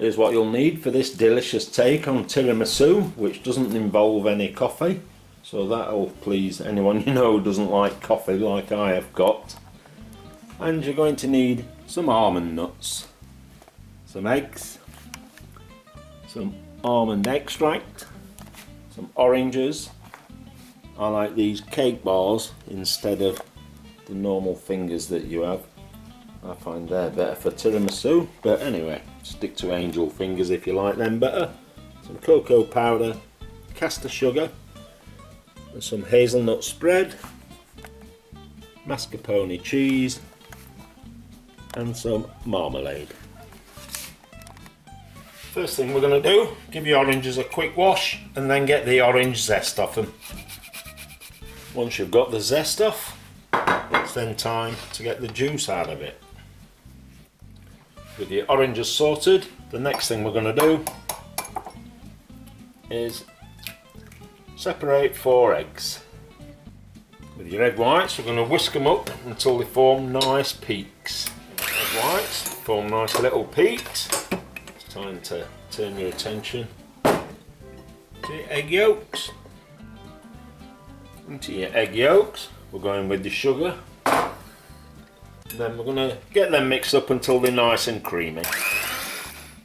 Here's what you'll need for this delicious take on tiramisu, which doesn't involve any coffee. So that'll please anyone you know who doesn't like coffee like I have got. And you're going to need some almond nuts, some eggs, some almond extract, some oranges. I like these cake bars instead of the normal fingers that you have. I find they're better for tiramisu, but anyway, stick to angel fingers if you like them better. Some cocoa powder, caster sugar, and some hazelnut spread, mascarpone cheese, and some marmalade. First thing we're going to do, give your oranges a quick wash and then get the orange zest off them. Once you've got the zest off, it's then time to get the juice out of it. With your oranges sorted, the next thing we're going to do is separate 4 eggs. With your egg whites, we're going to whisk them up until they form nice peaks. Egg whites form nice little peaks. It's time to turn your attention to your egg yolks. Into your egg yolks, we're going with the sugar. Then we're going to get them mixed up until they're nice and creamy.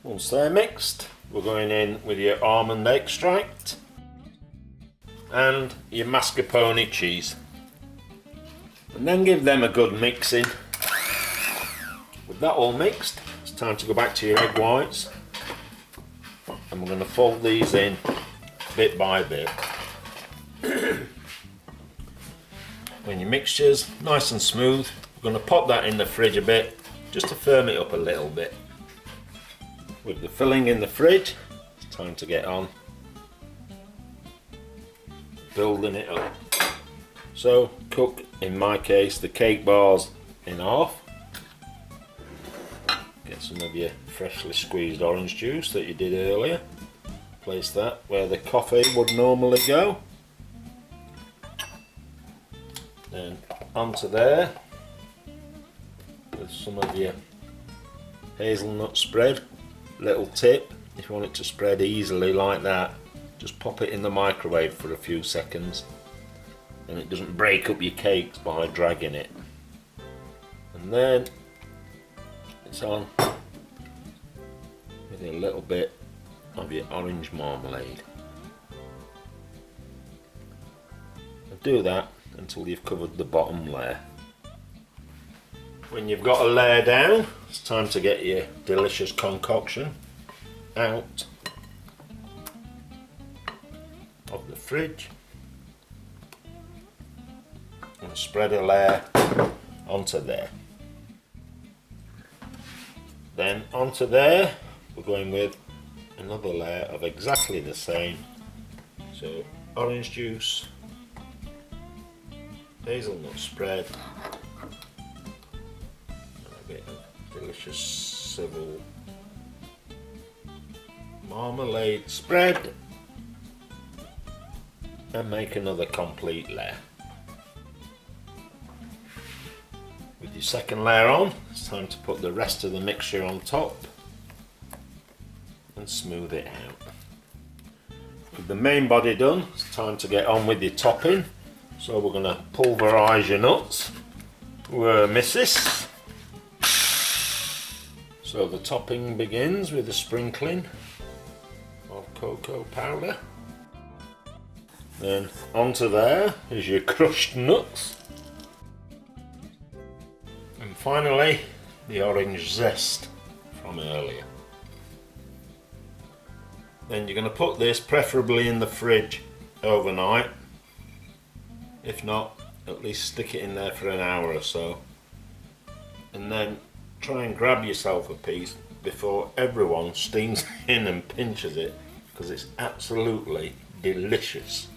Once they're mixed, we're going in with your almond extract and your mascarpone cheese. And then give them a good mixing. With that all mixed, it's time to go back to your egg whites. And we're going to fold these in bit by bit. When your mixture's nice and smooth, we're going to pop that in the fridge a bit, just to firm it up a little bit. With the filling in the fridge, it's time to get on building it up. So cook, in my case, the cake bars in half. Get some of your freshly squeezed orange juice that you did earlier. Place that where the coffee would normally go. Then onto there with some of your hazelnut spread. Little tip, if you want it to spread easily like that, just pop it in the microwave for a few seconds and it doesn't break up your cakes by dragging it. And then it's on with a little bit of your orange marmalade. And do that until you've covered the bottom layer. When you've got a layer down, it's time to get your delicious concoction out of the fridge and spread a layer onto there. Then onto there, we're going with another layer of exactly the same. So orange juice, hazelnut spread, and a bit of delicious civil marmalade spread, and make another complete layer. With your second layer on, it's time to put the rest of the mixture on top and smooth it out. With the main body done, it's time to get on with your topping. So we're going to pulverise your nuts where misses. So the topping begins with a sprinkling of cocoa powder. Then onto there is your crushed nuts. And finally, the orange zest from earlier. Then you're going to put this preferably in the fridge overnight. If not, at least stick it in there for an hour or so. And then try and grab yourself a piece before everyone steams in and pinches it, because it's absolutely delicious.